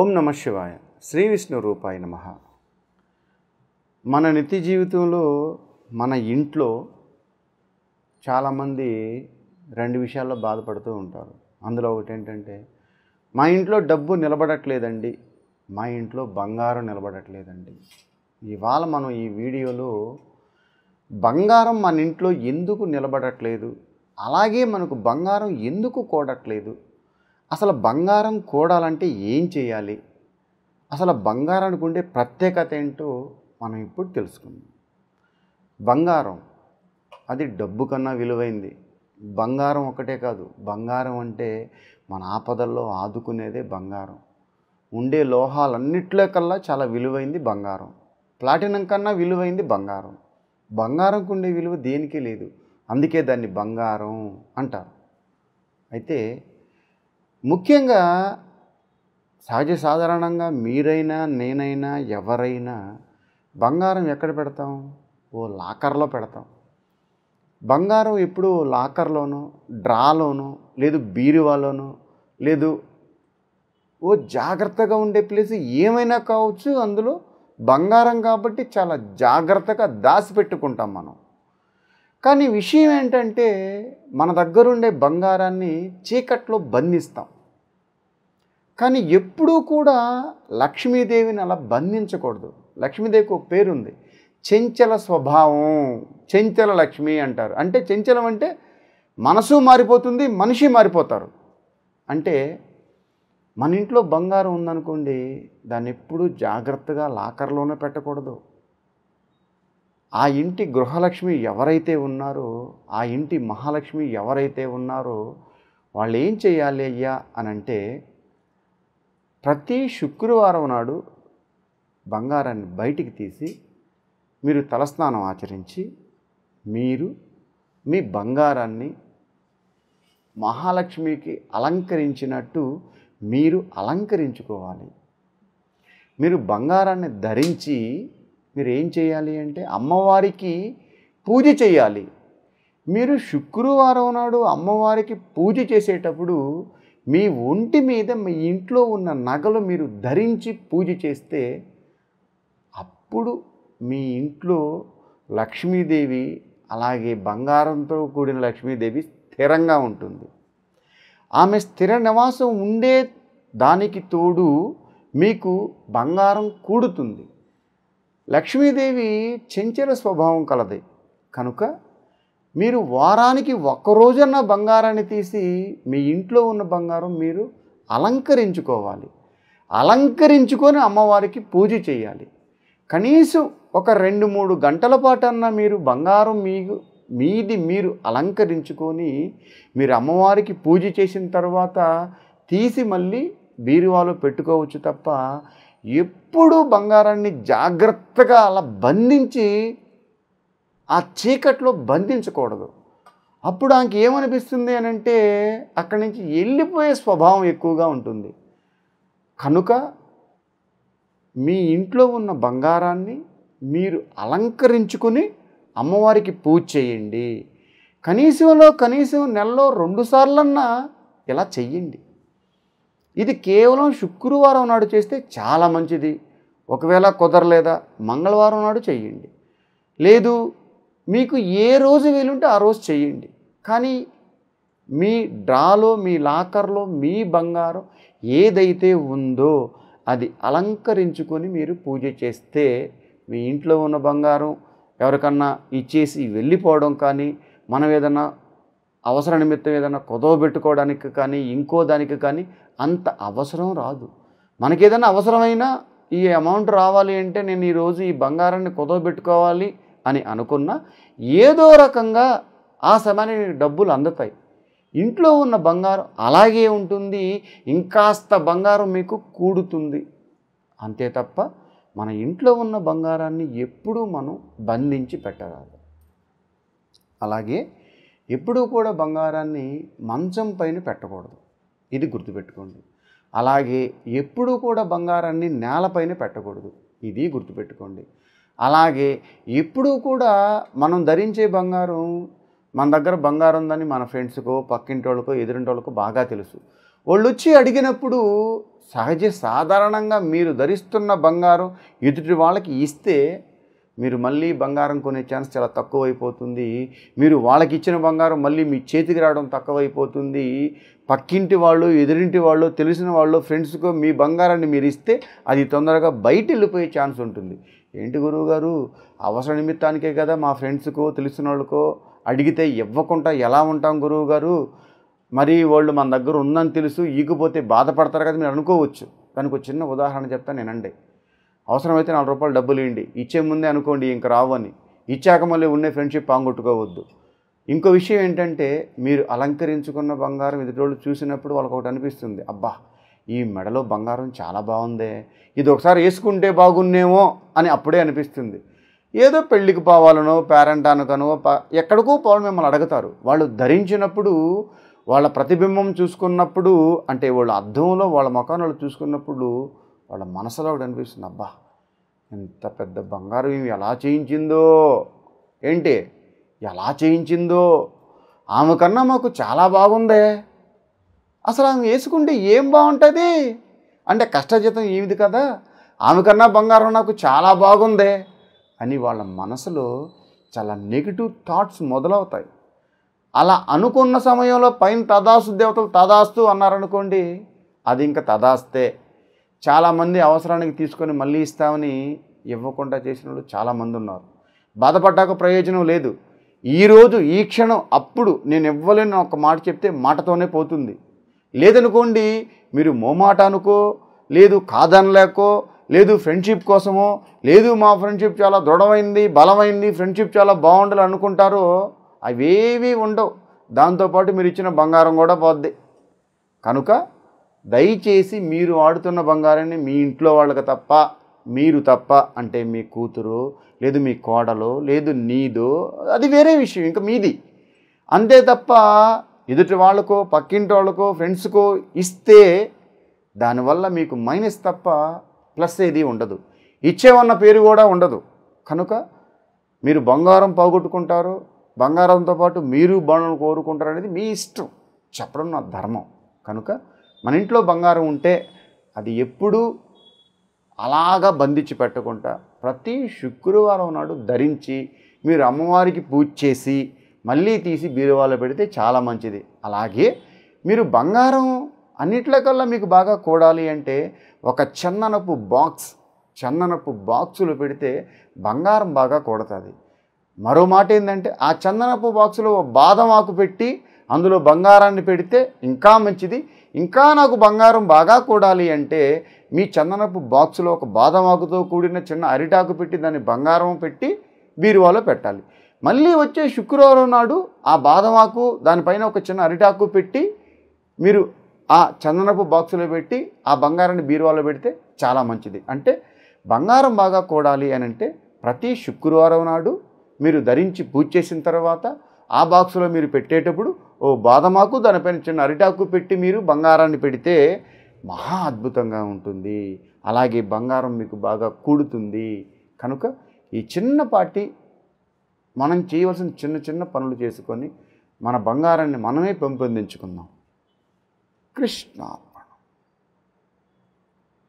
ఓం నమ శివాయ. శ్రీ విష్ణు రూపాయ నమః. మన నిత్య జీవితంలో మన ఇంట్లో చాలామంది రెండు విషయాల్లో బాధపడుతూ ఉంటారు. అందులో ఒకటి ఏంటంటే, మా ఇంట్లో డబ్బు నిలబడట్లేదండి, మా ఇంట్లో బంగారం నిలబడట్లేదండి. ఇవాళ మనం ఈ వీడియోలో బంగారం మన ఇంట్లో ఎందుకు నిలబడట్లేదు, అలాగే మనకు బంగారం ఎందుకు కూడట్లేదు, అసలు బంగారం కూడాలంటే ఏం చేయాలి, అసలు బంగారానికి ఉండే ప్రత్యేకత ఏంటో మనం ఇప్పుడు తెలుసుకుందాం. బంగారం అది డబ్బు కన్నా విలువైంది. బంగారం ఒకటే కాదు, బంగారం అంటే మన ఆపదల్లో ఆదుకునేదే బంగారం. ఉండే లోహాలన్నిట్లో కల్లా చాలా విలువైంది బంగారం. ప్లాటినం కన్నా విలువైంది బంగారం. బంగారంకు ఉండే విలువ దేనికి లేదు, అందుకే దాన్ని బంగారం అంటారు. అయితే ముఖ్యంగా సాధారణంగా మీరైనా నేనైనా ఎవరైనా బంగారం ఎక్కడ పెడతాం? ఓ లాకర్లో పెడతాం. బంగారం ఎప్పుడు లాకర్లోనో, డ్రాలోనో, లేదు బీరువాలోనో, లేదు ఓ జాగ్రత్తగా ఉండే ప్లేస్ ఏమైనా కావచ్చు, అందులో బంగారం కాబట్టి చాలా జాగ్రత్తగా దాచిపెట్టుకుంటాం మనం. కానీ విషయం ఏంటంటే, మన దగ్గరుండే బంగారాన్ని చీకట్లో బంధిస్తాం. కానీ ఎప్పుడూ కూడా లక్ష్మీదేవిని అలా బంధించకూడదు. లక్ష్మీదేవికి ఒక పేరుంది, చెంచల స్వభావం, చెంచల లక్ష్మి అంటారు. అంటే చెంచలం అంటే మనసు మారిపోతుంది, మనిషి మారిపోతారు. అంటే మన ఇంట్లో బంగారం ఉందనుకోండి, దాన్ని ఎప్పుడూ జాగ్రత్తగా లాకర్లోనే పెట్టకూడదు. ఆ ఇంటి గృహలక్ష్మి ఎవరైతే ఉన్నారో, ఆ ఇంటి మహాలక్ష్మి ఎవరైతే ఉన్నారో వాళ్ళు ఏం చేయాలి అయ్యా అనంటే, ప్రతి శుక్రవారం నాడు బంగారాన్ని బయటికి తీసి మీరు తలస్నానం ఆచరించి, మీరు మీ బంగారాన్ని మహాలక్ష్మికి అలంకరించినట్టు మీరు అలంకరించుకోవాలి. మీరు బంగారాన్ని ధరించి మీరు ఏం చేయాలి అంటే, అమ్మవారికి పూజ చేయాలి. మీరు శుక్రవారం నాడు అమ్మవారికి పూజ చేసేటప్పుడు మీ ఒంటి మీద మీ ఇంట్లో ఉన్న నగలు మీరు ధరించి పూజ చేస్తే, అప్పుడు మీ ఇంట్లో లక్ష్మీదేవి, అలాగే బంగారంతో కూడిన లక్ష్మీదేవి స్థిరంగా ఉంటుంది. ఆమె స్థిర నివాసం ఉండే దానికి తోడు మీకు బంగారం కూడుతుంది. లక్ష్మీదేవి చెంచల స్వభావం కలది కనుక మీరు వారానికి ఒక్కరోజన్నా బంగారాన్ని తీసి మీ ఇంట్లో ఉన్న బంగారం మీరు అలంకరించుకోవాలి. అలంకరించుకొని అమ్మవారికి పూజ చేయాలి. కనీసం ఒక 2-3 గంటల పాటన్నా మీరు బంగారం మీది మీరు అలంకరించుకొని మీరు అమ్మవారికి పూజ చేసిన తర్వాత తీసి మళ్ళీ బీరువాలో పెట్టుకోవచ్చు తప్ప, ఎప్పుడూ బంగారాన్ని జాగ్రత్తగా అలా బంధించి ఆ చీకట్లో బంధించకూడదు. అప్పుడు ఆమెకి ఏమనిపిస్తుంది అని అంటే, అక్కడి నుంచి వెళ్ళిపోయే స్వభావం ఎక్కువగా ఉంటుంది. కనుక మీ ఇంట్లో ఉన్న బంగారాన్ని మీరు అలంకరించుకుని అమ్మవారికి పూజ చేయండి. కనీసం నెలలో 2 సార్లన్నా ఇలా చెయ్యండి. ఇది కేవలం శుక్రవారం నాడు చేస్తే చాలా మంచిది. ఒకవేళ కుదరలేదా మంగళవారం నాడు చెయ్యండి. లేదు మీకు ఏ రోజు వీలుంటే ఆ రోజు చెయ్యండి. కానీ మీ డ్రాలో, మీ లాకర్లో మీ బంగారం ఏదైతే ఉందో అది అలంకరించుకొని మీరు పూజ చేస్తే, మీ ఇంట్లో ఉన్న బంగారం ఎవరికన్నా ఇచ్చేసి వెళ్ళిపోవడం కానీ, మనం ఏదన్నా అవసర నిమిత్తం ఏదైనా కుదవబెట్టుకోవడానికి కానీ, ఇంకో దానికి కానీ అంత అవసరం రాదు. మనకేదైనా అవసరమైనా ఈ అమౌంట్ రావాలి అంటే, నేను ఈరోజు ఈ బంగారాన్ని కుదవబెట్టుకోవాలి అని అనుకున్నా, ఏదో రకంగా ఆ సమయానికి డబ్బులు అందుతాయి. ఇంట్లో ఉన్న బంగారం అలాగే ఉంటుంది, ఇంకాస్త బంగారం మీకు కూడుతుంది. అంతే తప్ప మన ఇంట్లో ఉన్న బంగారాన్ని ఎప్పుడూ మనం బంధించి పెట్టరాదు. అలాగే ఎప్పుడూ కూడా బంగారాన్ని మంచం పైన పెట్టకూడదు, ఇది గుర్తుపెట్టుకోండి. అలాగే ఎప్పుడూ కూడా బంగారాన్ని నేలపైన పెట్టకూడదు, ఇది గుర్తుపెట్టుకోండి. అలాగే ఎప్పుడూ కూడా మనం ధరించే బంగారం, మన దగ్గర బంగారం ఉందని మన ఫ్రెండ్స్కో, పక్కింటి వాళ్ళకో, ఎదురింటి వాళ్ళకో బాగా తెలుసు. వాళ్ళు వచ్చి అడిగినప్పుడు సాధారణంగా మీరు ధరిస్తున్న బంగారం ఎదుటి వాళ్ళకి ఇస్తే మీరు మళ్ళీ బంగారం కొనే ఛాన్స్ చాలా తక్కువైపోతుంది. మీరు వాళ్ళకి ఇచ్చిన బంగారం మళ్ళీ మీ చేతికి రావడం తక్కువైపోతుంది. పక్కింటి వాళ్ళు, ఎదురింటి వాళ్ళు, తెలిసిన వాళ్ళు, ఫ్రెండ్స్కో మీ బంగారాన్ని మీరు ఇస్తే అది తొందరగా బయట వెళ్ళిపోయే ఛాన్స్ ఉంటుంది. ఏంటి గురువుగారు, అవసర నిమిత్తానికే కదా మా ఫ్రెండ్స్కో తెలిసిన వాళ్ళకో అడిగితే ఇవ్వకుండా ఎలా ఉంటాం గురువుగారు? మరి వాళ్ళు మన దగ్గర ఉందని తెలుసు ఈగిపోతే బాధపడతారు కదా మీరు అనుకోవచ్చు. దానికి ఒక చిన్న ఉదాహరణ చెప్తాను నేనండి. అవసరమైతే 4 రూపాయలు డబ్బులు ఇవ్వండి, ఇచ్చే ముందే అనుకోండి ఇంక రావని, ఇచ్చాక మళ్ళీ ఉండే ఫ్రెండ్షిప్ పాంగొట్టుకోవద్దు. ఇంకో విషయం ఏంటంటే, మీరు అలంకరించుకున్న బంగారం ఎదుటోళ్ళు చూసినప్పుడు వాళ్ళకి ఒకటి అనిపిస్తుంది, అబ్బా ఈ మెడలో బంగారం చాలా బాగుందే, ఇది ఒకసారి వేసుకుంటే బాగున్నేమో అని అప్పుడే అనిపిస్తుంది. ఏదో పెళ్ళికి పోవాలనో పేరెంటానికనో ఎక్కడికో పోవాలని మిమ్మల్ని అడుగుతారు. వాళ్ళు ధరించినప్పుడు వాళ్ళ ప్రతిబింబం చూసుకున్నప్పుడు, అంటే వాళ్ళ అద్దంలో వాళ్ళ ముఖాన్ని చూసుకున్నప్పుడు వాళ్ళ మనసులో ఒకటి అనిపిస్తుంది, అబ్బా ఎంత పెద్ద బంగారం ఇవి ఎలా చేయించిందో, ఏంటి ఎలా చేయించిందో, ఆమె కన్నా మాకు చాలా బాగుందే, అసలు ఆమె వేసుకుంటే ఏం బాగుంటుంది అంటే కష్టజీతం ఏమిది కదా, ఆమె కన్నా బంగారం నాకు చాలా బాగుందే అని వాళ్ళ మనసులో చాలా నెగిటివ్ థాట్స్ మొదలవుతాయి. అలా అనుకున్న సమయంలో పైన తదాస్తు దేవతలు తదాస్తు అన్నారనుకోండి, అది ఇంకా తదాస్తే. చాలామంది అవసరానికి తీసుకొని మళ్ళీ ఇస్తామని ఇవ్వకుండా చేసిన వాళ్ళు చాలామంది ఉన్నారు. బాధపడ్డాక ప్రయోజనం లేదు. ఈరోజు ఈ క్షణం అప్పుడు నేను ఇవ్వలేని ఒక మాట చెప్తే మాటతోనే పోతుంది. లేదనుకోండి మీరు మోమాటానుకో, లేదు కాదనలేకో, లేదు ఫ్రెండ్షిప్ కోసమో, లేదు మా ఫ్రెండ్షిప్ చాలా దృఢమైంది బలమైంది ఫ్రెండ్షిప్ చాలా బాగుండాలి అనుకుంటారో అవేవి ఉండవు. దాంతోపాటు మీరు ఇచ్చిన బంగారం కూడా పోద్ది. కనుక దయచేసి మీరు వాడుతున్న బంగారాన్ని మీ ఇంట్లో వాళ్ళకి తప్ప, మీరు తప్ప, అంటే మీ కూతురు లేదు మీ కోడలో లేదు నీదో అది వేరే విషయం, ఇంకా మీది అంతే తప్ప ఎదుటి వాళ్ళకో పక్కింటి వాళ్ళకో ఫ్రెండ్స్కో ఇస్తే దానివల్ల మీకు మైనస్ తప్ప ప్లస్ ఏది ఉండదు. ఇచ్చేవన్న పేరు కూడా ఉండదు. కనుక మీరు బంగారం పోగొట్టుకుంటారు, బంగారంతో పాటు మీరు బాణం కోరుకుంటారు అనేది మీ ఇష్టం, చెప్పడం నా ధర్మం. కనుక మన ఇంట్లో బంగారం ఉంటే అది ఎప్పుడూ అలాగా బంధించి పెట్టకుండా ప్రతి శుక్రవారం నాడు ధరించి మీరు అమ్మవారికి పూజ చేసి మళ్ళీ తీసి బీరువాలో పెడితే చాలా మంచిది. అలాగే మీరు బంగారం అన్నిట్లకల్లా మీకు బాగా కూడాలి అంటే ఒక చందనపు బాక్సులు పెడితే బంగారం బాగా కూడుతుంది. మరో మాట ఏంటంటే ఆ చందనపు బాక్సులో బాదం ఆకు పెట్టి అందులో బంగారాన్ని పెడితే ఇంకా మంచిది. ఇంకా నాకు బంగారం బాగా కూడాలి అంటే మీ చందనపు బాక్సులో ఒక బాదం ఆకుతో కూడిన చిన్న అరిటాకు పెట్టి దాన్ని బంగారం పెట్టి బీరువాలో పెట్టాలి. మళ్ళీ వచ్చే శుక్రవారం నాడు ఆ బాదం ఆకు దానిపైన ఒక చిన్న అరిటాకు పెట్టి మీరు ఆ చందనపు బాక్సులో పెట్టి ఆ బంగారాన్ని బీరువాలో పెడితే చాలా మంచిది. అంటే బంగారం బాగా కూడాలి అని అంటే ప్రతి శుక్రవారం నాడు మీరు ధరించి పూజ చేసిన తర్వాత ఆ బాక్సులో మీరు పెట్టేటప్పుడు ఓ బాదమాకు దానిపైన చిన్న అరిటాకు పెట్టి మీరు బంగారాన్ని పెడితే మహా అద్భుతంగా ఉంటుంది. అలాగే బంగారం మీకు బాగా కూడుతుంది. కనుక ఈ చిన్నపాటి మనం చేయవలసిన చిన్న చిన్న పనులు చేసుకొని మన బంగారాన్ని మనమే పెంపొందించుకుందాం. కృష్ణ.